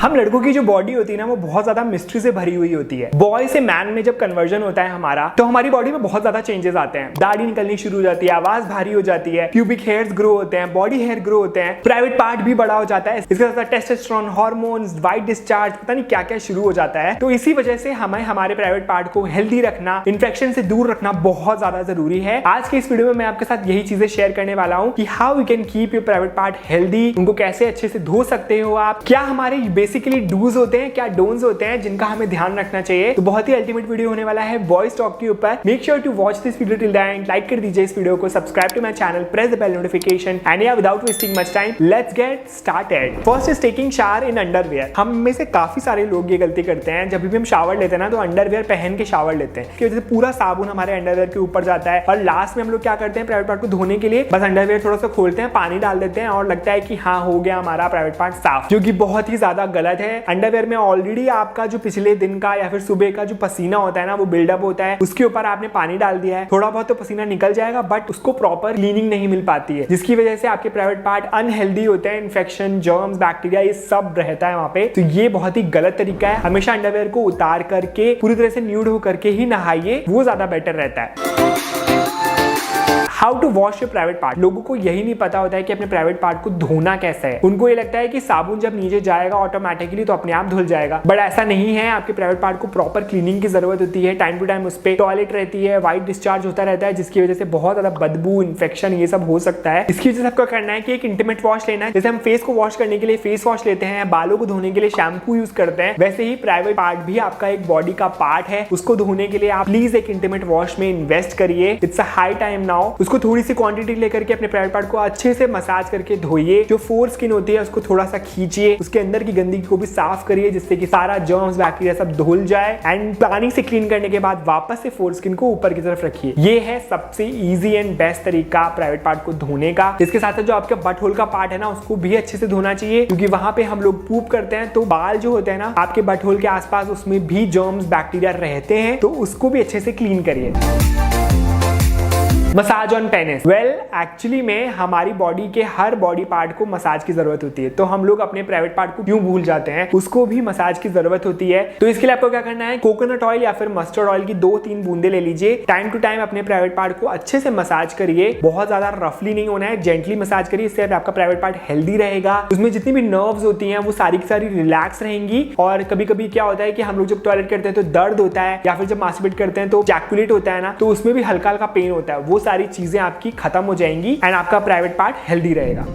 हम लड़कों की जो बॉडी होती है ना वो बहुत ज्यादा मिस्ट्री से भरी हुई होती है। बॉय से मैन में जब कन्वर्जन होता है हमारा, तो हमारी बॉडी में बहुत ज्यादा चेंजेस आते हैं। दाढ़ी निकलनी शुरू हो जाती है, आवाज भारी हो जाती है, प्यूबिक हेयर्स ग्रो होते हैं, बॉडी हेयर ग्रो होते हैं, प्राइवेट पार्ट भी बड़ा हो जाता है, इसके साथ टेस्टोस्टेरोन, हार्मोन्स, वाइट डिस्चार्ज, पता नहीं क्या क्या शुरू हो जाता है। तो इसी वजह से हमें हमारे प्राइवेट पार्ट को हेल्दी रखना, इन्फेक्शन से दूर रखना बहुत ज्यादा जरूरी है। आज के इस वीडियो में मैं आपके साथ यही चीजें शेयर करने वाला हूं कि how you can keep your private part healthy, उनको कैसे अच्छे से धो सकते हो आप, क्या हमारे बेसिकली डूज होते हैं, क्या डोंट्स होते हैं जिनका हमें ध्यान रखना चाहिए। तो बहुत ही अल्टीमेट वीडियो होने वाला है वॉइस टॉक के ऊपर। Make sure to watch this video till the end, like कर दीजिए इस वीडियो को, subscribe to my channel, press the bell notification and या without wasting much time let's get started. First is taking shower in underwear. हम में से काफी सारे लोग ये गलती करते हैं, जब भी हम शावर लेते हैं ना तो अंडरवियर पहन के शावर लेते हैं, कि वजह से पूरा साबुन हमारे अंडरवियर के ऊपर जाता है और लास्ट में हम लोग क्या करते हैं, प्राइवेट पार्ट को धोने के लिए बस अंडरवियर थोड़ा सा खोलते हैं, पानी डाल देते हैं और लगता है कि हाँ हो गया हमारा प्राइवेट पार्ट साफ, जो कि बहुत ही ज्यादा गलत है। अंडरवियर में ऑलरेडी आपका जो पिछले दिन का या फिर सुबह का जो पसीना होता है ना वो बिल्डअप होता है, उसके ऊपर आपने पानी डाल दिया है, थोड़ा बहुत तो पसीना निकल जाएगा बट उसको प्रॉपर क्लीनिंग नहीं मिल पाती है, जिसकी वजह से आपके प्राइवेट पार्ट अनहेल्दी होते हैं, इन्फेक्शन, जर्म्स, बैक्टीरिया ये सब रहता है वहां पे। तो ये बहुत ही गलत तरीका है। हमेशा अंडरवियर को उतार करके पूरी तरह से न्यूड हो करके ही नहाइए, वो ज्यादा बेटर रहता है। How to wash your private part. लोगों को यही नहीं पता होता है कि अपने प्राइवेट पार्ट को धोना कैसे है। उनको ये लगता है कि साबुन जब नीचे जाएगा ऑटोमेटिकली तो अपने आप धुल जाएगा, बट ऐसा नहीं है। आपके प्राइवेट पार्ट को प्रॉपर क्लीनिंग की जरूरत होती है। टाइम टू टाइम उस पर टॉयलेट रहती है, वाइट डिस्चार्ज होता रहता है, जिसकी वजह से बहुत ज्यादा बदबू, इन्फेक्शन ये सब हो सकता है। इसकी वजह से आपको करना है कि एक इंटीमेट वॉश लेना है। जैसे हम फेस को वॉश करने के लिए फेस वॉश लेते हैं, बालों को धोने के लिए शैम्पू यूज करते हैं, वैसे ही प्राइवेट पार्ट भी आपका एक बॉडी का पार्ट है। उसको धोने के लिए आप प्लीज एक इंटीमेट वॉश में इन्वेस्ट करिए। It's a high time now. उसको थोड़ी सी क्वांटिटी लेकर के अपने प्राइवेट पार्ट को अच्छे से मसाज करके धोइए। जो फोर स्किन होती है उसको थोड़ा सा खींचिए, उसके अंदर की गंदगी को भी साफ करिए, जिससे कि सारा जर्म्स, बैक्टीरिया सब धुल जाए। एंड पानी से क्लीन करने के बाद वापस से फोर स्किन को ऊपर की तरफ रखिए। ये है सबसे इजी एंड बेस्ट तरीका प्राइवेट पार्ट को धोने का। इसके साथ साथ जो आपका बट होल का पार्ट है ना उसको भी अच्छे से धोना चाहिए, क्योंकि वहां पे हम लोग पूप करते हैं तो बाल जो होते हैं ना आपके बट होल के आसपास उसमें भी जर्म्स, बैक्टीरिया रहते हैं, तो उसको भी अच्छे से क्लीन करिए। Massage on penis. Well actually में हमारी बॉडी के हर बॉडी पार्ट को मसाज की जरूरत होती है, तो हम लोग अपने प्राइवेट पार्ट को क्यों भूल जाते हैं, उसको भी मसाज की जरूरत होती है। तो इसके लिए आपको क्या करना है, कोकोनट ऑयल या फिर मस्टर्ड ऑयल की 2-3 बूंदे ले लीजिए। टाइम टू टाइम अपने प्राइवेट पार्ट को अच्छे से मसाज करिए। बहुत ज्यादा रफली नहीं होना है, जेंटली मसाज करिए, इससे आपका प्राइवेट पार्ट हेल्दी रहेगा। उसमें जितनी भी नर्व्स होती हैं वो सारी की सारी रिलैक्स रहेंगी। और कभी कभी क्या होता है कि हम लोग जब टॉयलेट करते हैं तो दर्द होता है, या फिर जब मास्टरबेट करते हैं तो जैकुलेट होता है ना, तो उसमें भी हल्का हल्का पेन होता है। वो सारी चीजें आपकी खत्म हो जाएंगी एंड आपका प्राइवेट पार्ट हेल्दी रहेगा।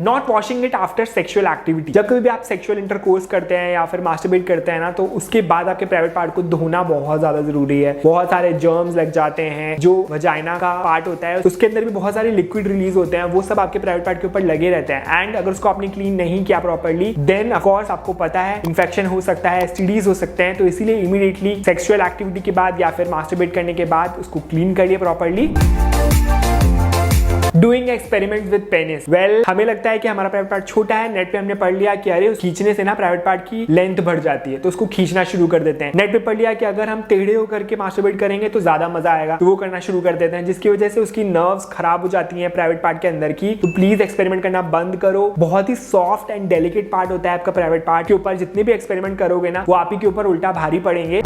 Not washing it after sexual activity. जब कभी भी आप सेक्सुअल इंटरकोर्स करते हैं या फिर मास्टरबेट करते हैं ना, तो उसके बाद आपके प्राइवेट पार्ट को धोना बहुत ज्यादा जरूरी है। बहुत सारे जर्म्स लग जाते हैं। जो वजाइना का पार्ट होता है उसके अंदर भी बहुत सारे लिक्विड रिलीज होते हैं, वो सब आपके प्राइवेट पार्ट के ऊपर लगे रहते हैं। एंड अगर उसको आपने क्लीन नहीं किया प्रॉपर्ली, देन ऑफ कोर्स आपको पता है इन्फेक्शन हो सकता है, एसटीडीज हो सकते हैं। तो इसीलिए इमीडिएटली सेक्सुअल एक्टिविटी के बाद या फिर मास्टरबेट करने के बाद उसको क्लीन करिए properly. Doing experiment with penis. Well हमें लगता है कि हमारा प्राइवेट पार्ट छोटा है, नेट पे हमने पढ़ लिया कि अरे खींचने से ना प्राइवेट पार्ट की लेंथ बढ़ जाती है, तो उसको खींचना शुरू कर देते हैं। नेट पे पढ़ लिया कि अगर हम टेढ़े होकर के मास्टरबेट करेंगे तो ज्यादा मजा आएगा, तो वो करना शुरू कर देते हैं, जिसकी वजह से उसकी नर्व्स खराब हो जाती हैं प्राइवेट पार्ट के अंदर की। तो प्लीज एक्सपेरिमेंट करना बंद करो। बहुत ही सॉफ्ट एंड डेलिकेट पार्ट होता है आपका प्राइवेट पार्ट के ऊपर। जितने भी एक्सपेरिमेंट करोगे ना वो आप ही के ऊपर उल्टा भारी पड़ेंगे।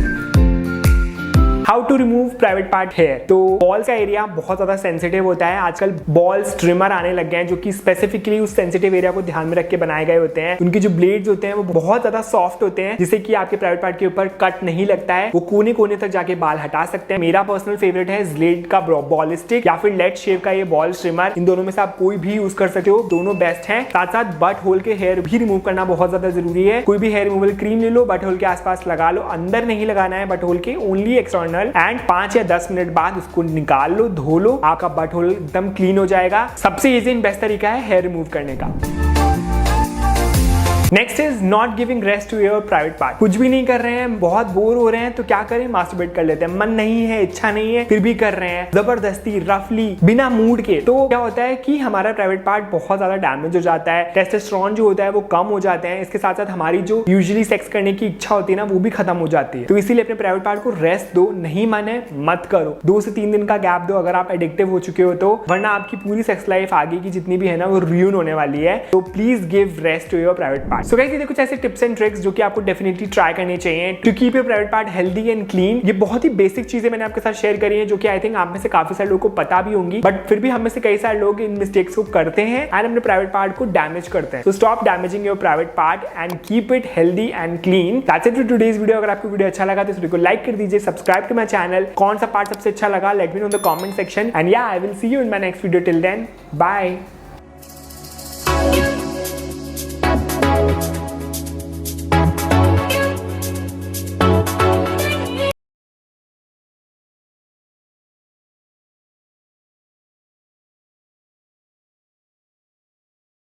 How to remove private part hair. तो बॉल का एरिया बहुत ज्यादा सेंसिटिव होता है। आजकल बॉल स्ट्रिमर आने लग गए हैं जो कि स्पेसिफिकली उस सेंसिटिव एरिया को ध्यान में रख के बनाए गए होते हैं। उनके जो ब्लेड्स होते हैं वो बहुत ज्यादा सॉफ्ट होते हैं, जिससे कि आपके प्राइवेट पार्ट के ऊपर कट नहीं लगता है। वो कोने कोने तक जाके बाल हटा सकते हैं। मेरा पर्सनल फेवरेट है Glade का बॉलिस्टिक या फिर लेट शेव का ये बॉल स्ट्रिमर। इन दोनों में से आप कोई भी यूज कर सकते हो, दोनों बेस्ट हैं। साथ साथ बट होल के हेयर भी रिमूव करना बहुत ज्यादा जरूरी है। कोई भी हेयर रिमूवल क्रीम ले लो, बट होल के आसपास लगा लो, अंदर नहीं लगाना है बट होल के, ओनली एक्सटर्नल। एंड 5 या 10 मिनट बाद उसको निकाल लो, धो लो, आपका बट होल एकदम क्लीन हो जाएगा। सबसे इजी एंड बेस्ट तरीका है हेयर रिमूव करने का। Next is not giving rest to your private part. कुछ भी नहीं कर रहे हैं, बहुत बोर हो रहे हैं, तो क्या करें, मास्टरबेट कर लेते हैं। मन नहीं है, इच्छा नहीं है, फिर भी कर रहे हैं जबरदस्ती, रफली, बिना मूड के। तो क्या होता है कि हमारा प्राइवेट पार्ट बहुत ज्यादा डैमेज हो जाता है। टेस्टोस्टेरोन जो होता है वो कम हो जाते हैं। इसके साथ साथ हमारी जो यूजुअली सेक्स करने की इच्छा होती है ना वो भी खत्म हो जाती है। तो इसीलिए अपने प्राइवेट पार्ट को रेस्ट दो। नहीं मन है मत करो, 2 से 3 दिन का गैप दो अगर आप एडिक्टिव हो चुके हो तो, वरना आपकी पूरी सेक्स लाइफ आगे की जितनी भी है ना वो रियून होने वाली है। तो please give rest to your private part. Part. So guys ये कुछ ऐसे टिप्स एंड ट्रिक्स जो कि आपको डेफिनेटली ट्राई करने चाहिए to keep your private part healthy and clean. ये बहुत ही बेसिक चीजें मैंने आपके साथ शेयर करी है जो कि आई थिंक आप में से काफी सारे लोगों को पता भी होंगी, बट फिर भी हम में से कई सारे लोग इन मिस्टेक्स को करते हैं एंड अपने प्राइवेट पार्ट को डैमेज करते हैं। So stop damaging your private part and keep it healthy and clean. That's it for today's video. अगर आपको वीडियो अच्छा लगा तो इस वीडियो को लाइक कर दीजिए, सब्सक्राइब टू माय चैनल। कौन सा पार्ट सबसे अच्छा लगा let me know in the comment section and या I will see you in my next video. Till then bye.